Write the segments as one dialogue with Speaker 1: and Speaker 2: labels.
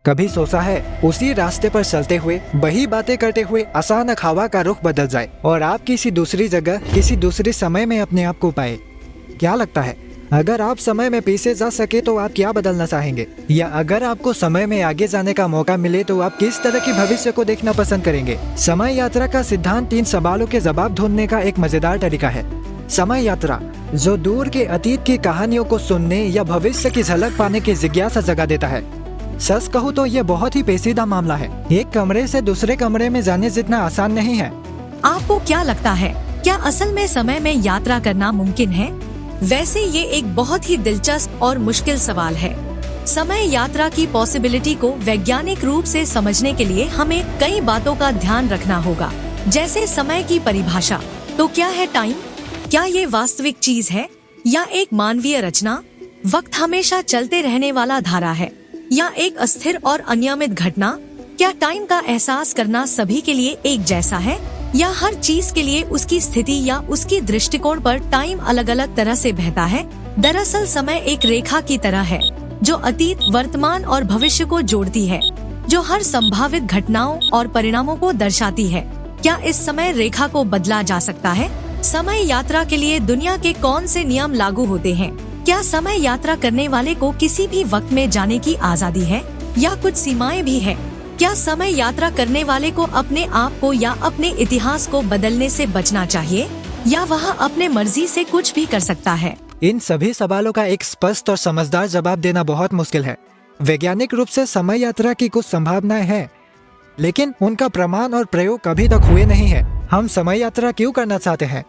Speaker 1: कभी सोचा है उसी रास्ते पर चलते हुए वही बातें करते हुए अचानक हवा का रुख बदल जाए और आप किसी दूसरी जगह किसी दूसरे समय में अपने आप को पाए। क्या लगता है अगर आप समय में पीछे जा सके तो आप क्या बदलना चाहेंगे, या अगर आपको समय में आगे जाने का मौका मिले तो आप किस तरह के भविष्य को देखना पसंद करेंगे। समय यात्रा का सिद्धांत 3 सवालों के जवाब ढूंढने का एक मजेदार तरीका है। समय यात्रा जो दूर के अतीत की कहानियों को सुनने या भविष्य की झलक पाने की जिज्ञासा जगा देता है। सच कहूँ तो ये बहुत ही पेचीदा मामला है, एक कमरे से दूसरे कमरे में जाने जितना आसान नहीं है।
Speaker 2: आपको क्या लगता है, क्या असल में समय में यात्रा करना मुमकिन है? वैसे ये एक बहुत ही दिलचस्प और मुश्किल सवाल है। समय यात्रा की पॉसिबिलिटी को वैज्ञानिक रूप से समझने के लिए हमें कई बातों का ध्यान रखना होगा, जैसे समय की परिभाषा। तो क्या है टाइम? क्या ये वास्तविक चीज है या एक मानवीय रचना? वक्त हमेशा चलते रहने वाला धारा है या एक अस्थिर और अनियमित घटना? क्या टाइम का एहसास करना सभी के लिए एक जैसा है या हर चीज के लिए उसकी स्थिति या उसकी दृष्टिकोण पर टाइम अलग अलग तरह से बहता है? दरअसल समय एक रेखा की तरह है जो अतीत, वर्तमान और भविष्य को जोड़ती है, जो हर संभावित घटनाओं और परिणामों को दर्शाती है। क्या इस समय रेखा को बदला जा सकता है? समय यात्रा के लिए दुनिया के कौन से नियम लागू होते हैं? क्या समय यात्रा करने वाले को किसी भी वक्त में जाने की आजादी है या कुछ सीमाएं भी है? क्या समय यात्रा करने वाले को अपने आप को या अपने इतिहास को बदलने से बचना चाहिए या वह अपने मर्जी से कुछ भी कर सकता है?
Speaker 1: इन सभी सवालों का एक स्पष्ट और समझदार जवाब देना बहुत मुश्किल है। वैज्ञानिक रूप से समय यात्रा की कुछ संभावनाएं हैं, लेकिन उनका प्रमाण और प्रयोग कभी तक हुए नहीं है। हम समय यात्रा क्यों करना चाहते हैं?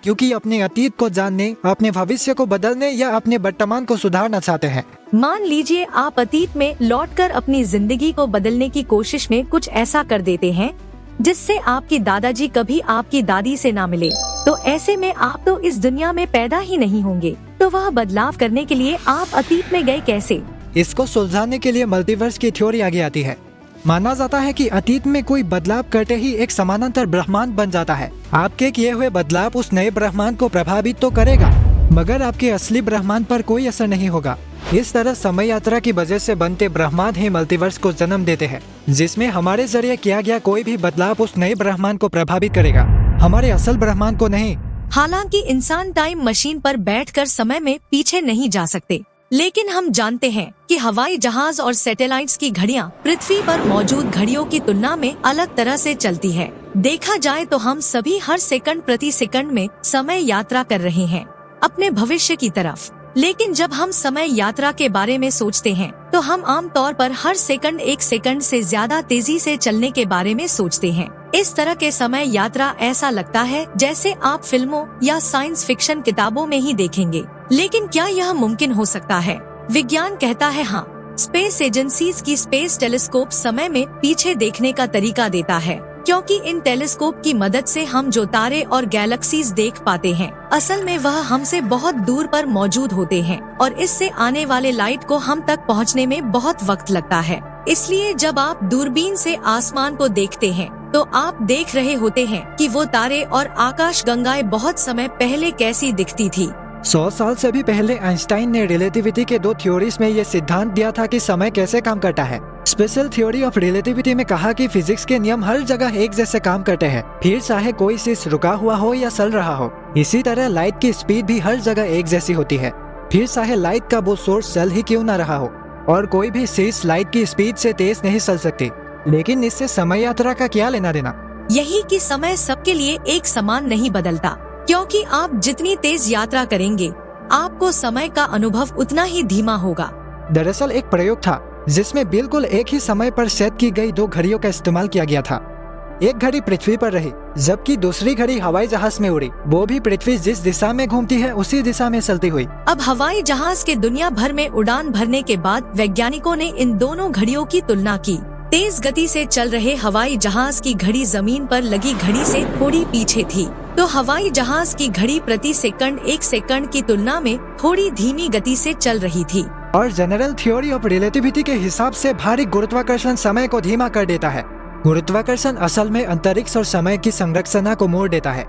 Speaker 1: क्योंकि अपने अतीत को जानने, अपने भविष्य को बदलने या अपने वर्तमान को सुधारना चाहते हैं।
Speaker 2: मान लीजिए आप अतीत में लौटकर अपनी जिंदगी को बदलने की कोशिश में कुछ ऐसा कर देते हैं जिससे आपकी दादाजी कभी आपकी दादी से ना मिले, तो ऐसे में आप तो इस दुनिया में पैदा ही नहीं होंगे। तो वह बदलाव करने के लिए आप अतीत में गए कैसे?
Speaker 1: इसको सुलझाने के लिए मल्टीवर्स की थ्योरी आगे आती है। माना जाता है कि अतीत में कोई बदलाव करते ही एक समानांतर ब्रह्मांड बन जाता है। आपके किए हुए बदलाव उस नए ब्रह्मांड को प्रभावित तो करेगा, मगर आपके असली ब्रह्मांड पर कोई असर नहीं होगा। इस तरह समय यात्रा की वजह से बनते ब्रह्मांड ही मल्टीवर्स को जन्म देते हैं, जिसमें हमारे जरिए किया गया कोई भी बदलाव उस नए ब्रह्मांड को प्रभावित करेगा, हमारे असल ब्रह्मांड को नहीं।
Speaker 2: हालांकि इंसान टाइम मशीन पर बैठकर समय में पीछे नहीं जा सकते, लेकिन हम जानते हैं कि हवाई जहाज और सैटेलाइट्स की घड़ियां पृथ्वी पर मौजूद घड़ियों की तुलना में अलग तरह से चलती है। देखा जाए तो हम सभी हर सेकंड प्रति सेकंड में समय यात्रा कर रहे हैं अपने भविष्य की तरफ। लेकिन जब हम समय यात्रा के बारे में सोचते हैं तो हम आमतौर पर हर सेकंड 1 सेकंड से ज्यादा तेजी से चलने के बारे में सोचते हैं। इस तरह के समय यात्रा ऐसा लगता है जैसे आप फिल्मों या साइंस फिक्शन किताबों में ही देखेंगे। लेकिन क्या यह मुमकिन हो सकता है? विज्ञान कहता है हाँ। स्पेस एजेंसीज की स्पेस टेलीस्कोप समय में पीछे देखने का तरीका देता है, क्योंकि इन टेलीस्कोप की मदद से हम जो तारे और गैलेक्सीज देख पाते हैं असल में वह हमसे बहुत दूर पर मौजूद होते हैं और इससे आने वाले लाइट को हम तक पहुंचने में बहुत वक्त लगता है। इसलिए जब आप दूरबीन से आसमान को देखते हैं तो आप देख रहे होते हैं कि वो तारे और आकाश गंगाएं बहुत समय पहले कैसी दिखती थी।
Speaker 1: 100 साल से भी पहले आइंस्टाइन ने रिलेटिविटी के 2 थ्योरीज में ये सिद्धांत दिया था कि समय कैसे काम करता है। स्पेशल थ्योरी ऑफ रिलेटिविटी में कहा कि फिजिक्स के नियम हर जगह एक जैसे काम करते हैं, फिर चाहे कोई चीज रुका हुआ हो या चल रहा हो। इसी तरह लाइट की स्पीड भी हर जगह एक जैसी होती है, फिर चाहे लाइट का वो सोर्स चल ही क्यों न रहा हो, और कोई भी चीज लाइट की स्पीड से तेज नहीं चल सकती। लेकिन इससे समय यात्रा का क्या लेना देना?
Speaker 2: यही कि समय सबके लिए एक समान नहीं बदलता, क्योंकि आप जितनी तेज यात्रा करेंगे आपको समय का अनुभव उतना ही धीमा होगा।
Speaker 1: दरअसल एक प्रयोग था जिसमें बिल्कुल एक ही समय पर सेट की गई 2 घड़ियों का इस्तेमाल किया गया था। एक घड़ी पृथ्वी पर रही जबकि दूसरी घड़ी हवाई जहाज में उड़ी, वो भी पृथ्वी जिस दिशा में घूमती है उसी दिशा में चलती हुई।
Speaker 2: अब हवाई जहाज के दुनिया भर में उड़ान भरने के बाद वैज्ञानिकों ने इन दोनों घड़ियों की तुलना की। तेज गति से चल रहे हवाई जहाज की घड़ी जमीन पर लगी घड़ी से थोड़ी पीछे थी, तो हवाई जहाज की घड़ी प्रति सेकंड 1 सेकंड की तुलना में थोड़ी धीमी गति से चल रही थी।
Speaker 1: और जनरल थ्योरी ऑफ रिलेटिविटी के हिसाब से भारी गुरुत्वाकर्षण समय को धीमा कर देता है। गुरुत्वाकर्षण असल में अंतरिक्ष और समय की संरचना को मोड़ देता है,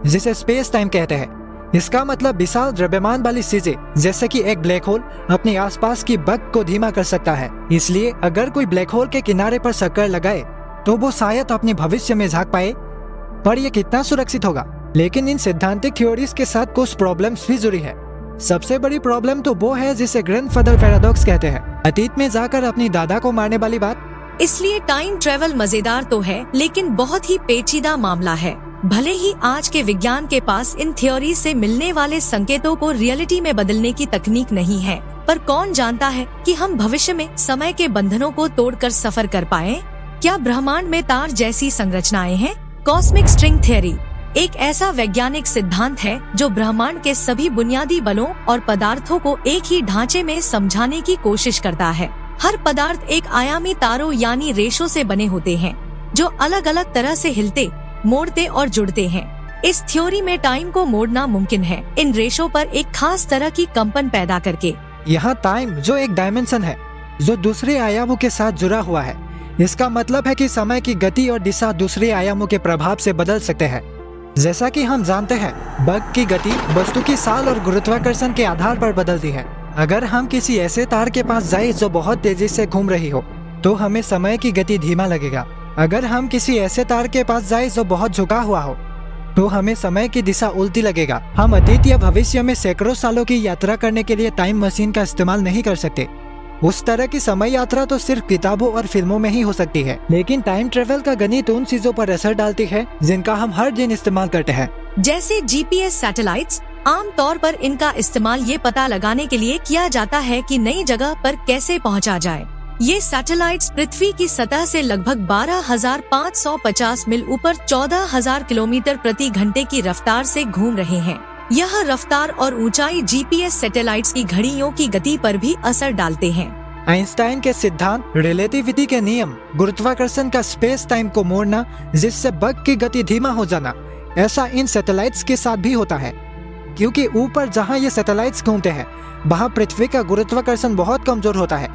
Speaker 1: जिसे स्पेस टाइम कहते हैं। इसका मतलब विशाल द्रव्यमान वाली चीजें जैसे कि एक ब्लैक होल अपने आसपास की बग को धीमा कर सकता है। इसलिए अगर कोई ब्लैक होल के किनारे पर चक्कर लगाए तो वो शायद अपने भविष्य में झांक पाए, पर यह कितना सुरक्षित होगा? लेकिन इन सिद्धांतिक थ्योरीज के साथ कुछ प्रॉब्लम्स भी जुड़ी है। सबसे बड़ी प्रॉब्लम तो वो है जिसे ग्रैंडफादर पैराडॉक्स कहते हैं, अतीत में जाकर अपनी दादा को मारने वाली बात।
Speaker 2: इसलिए टाइम ट्रेवल मजेदार तो है, लेकिन बहुत ही पेचीदा मामला है। भले ही आज के विज्ञान के पास इन थ्योरी से मिलने वाले संकेतों को रियलिटी में बदलने की तकनीक नहीं है, पर कौन जानता है कि हम भविष्य में समय के बंधनों को तोड़कर सफर कर पाएं? क्या ब्रह्मांड में तार जैसी संरचनाएं हैं? कॉस्मिक स्ट्रिंग थ्योरी एक ऐसा वैज्ञानिक सिद्धांत है जो ब्रह्मांड के सभी बुनियादी बलों और पदार्थों को एक ही ढांचे में समझाने की कोशिश करता है। हर पदार्थ एक आयामी तारों यानी रेशों से बने होते हैं जो अलग अलग तरह से हिलते, मोड़ते और जुड़ते हैं। इस थ्योरी में टाइम को मोड़ना मुमकिन है, इन रेशों पर एक खास तरह की कंपन पैदा करके।
Speaker 1: यहाँ टाइम जो एक डायमेंशन है जो दूसरे आयामों के साथ जुड़ा हुआ है। इसका मतलब है कि समय की गति और दिशा दूसरे आयामों के प्रभाव से बदल सकते हैं। जैसा कि हम जानते हैं, बग की गति वस्तु की साल और गुरुत्वाकर्षण के आधार पर बदलती है। अगर हम किसी ऐसे तार के पास जाए जो बहुत तेजी से घूम रही हो तो हमें समय की गति धीमा लगेगा। अगर हम किसी ऐसे तार के पास जाए जो बहुत झुका हुआ हो तो हमें समय की दिशा उल्टी लगेगा। हम अतीत या भविष्य में सैकड़ों सालों की यात्रा करने के लिए टाइम मशीन का इस्तेमाल नहीं कर सकते। उस तरह की समय यात्रा तो सिर्फ किताबों और फिल्मों में ही हो सकती है। लेकिन टाइम ट्रेवल का गणित उन चीजों पर असर डालती है जिनका हम हर दिन इस्तेमाल करते हैं,
Speaker 2: जैसे जीपीएस सैटेलाइट्स। आम तौर पर इनका इस्तेमाल ये पता लगाने के लिए किया जाता है कि नई जगह पर कैसे पहुंचा जाए। ये सैटेलाइट्स पृथ्वी की सतह से लगभग 12,550 मील ऊपर 14,000 किलोमीटर प्रति घंटे की रफ्तार से घूम रहे हैं। यह रफ्तार और ऊंचाई जीपीएस सैटेलाइट्स की घड़ियों की गति पर भी असर डालते हैं।
Speaker 1: आइंस्टाइन के सिद्धांत, रिलेटिविटी के नियम, गुरुत्वाकर्षण का स्पेस टाइम को मोड़ना जिससे बग की गति धीमा हो जाना, ऐसा इन सैटेलाइट्स के साथ भी होता है। क्योंकि ऊपर जहां ये सैटेलाइट्स घूमते हैं वहां पृथ्वी का गुरुत्वाकर्षण बहुत कमजोर होता है।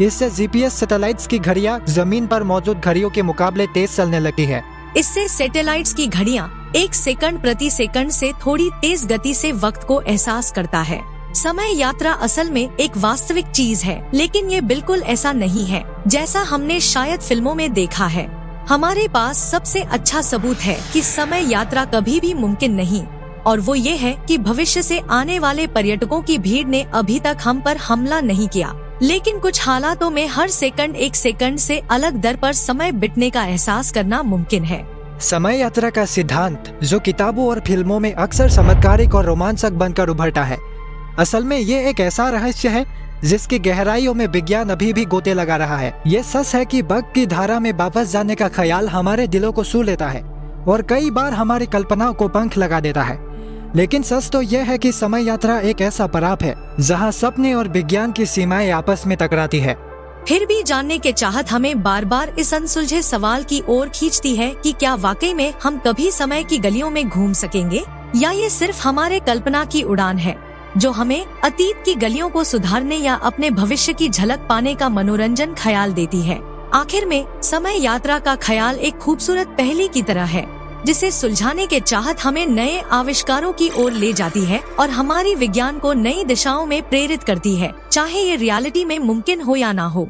Speaker 1: इससे जीपीएस सैटेलाइट्स की घड़ियां जमीन पर मौजूद घड़ियों के मुकाबले तेज चलने लगती है।
Speaker 2: इससे सैटेलाइट्स की घड़ियां 1 सेकंड प्रति सेकंड से थोड़ी तेज गति से वक्त को एहसास करता है। समय यात्रा असल में एक वास्तविक चीज है, लेकिन ये बिल्कुल ऐसा नहीं है जैसा हमने शायद फिल्मों में देखा है। हमारे पास सबसे अच्छा सबूत है कि समय यात्रा कभी भी मुमकिन नहीं, और वो ये है कि भविष्य से आने वाले पर्यटकों की भीड़ ने अभी तक हम पर हमला नहीं किया, लेकिन कुछ हालातों में हर सेकंड 1 सेकंड से अलग दर पर समय बीतने का एहसास करना मुमकिन है।
Speaker 1: समय यात्रा का सिद्धांत जो किताबों और फिल्मों में अक्सर चमत्कारिक और रोमांचक बनकर उभरता है, असल में ये एक ऐसा रहस्य है जिसकी गहराइयों में विज्ञान अभी भी गोते लगा रहा है। ये सच है कि बग की धारा में वापस जाने का ख्याल हमारे दिलों को छू लेता है और कई बार हमारी कल्पनाओं को पंख लगा देता है। लेकिन सच तो यह है कि समय यात्रा एक ऐसा पड़ाव है जहां सपने और विज्ञान की सीमाएं आपस में टकराती है।
Speaker 2: फिर भी जानने के चाहत हमें बार बार इस अनसुलझे सवाल की ओर खींचती है कि क्या वाकई में हम कभी समय की गलियों में घूम सकेंगे, या ये सिर्फ हमारे कल्पना की उड़ान है जो हमें अतीत की गलियों को सुधारने या अपने भविष्य की झलक पाने का मनोरंजन ख्याल देती है। आखिर में समय यात्रा का ख्याल एक खूबसूरत पहेली की तरह है जिसे सुलझाने के चाहत हमें नए आविष्कारों की ओर ले जाती है और हमारी विज्ञान को नई दिशाओं में प्रेरित करती है, चाहे ये रियलिटी में मुमकिन हो या ना हो।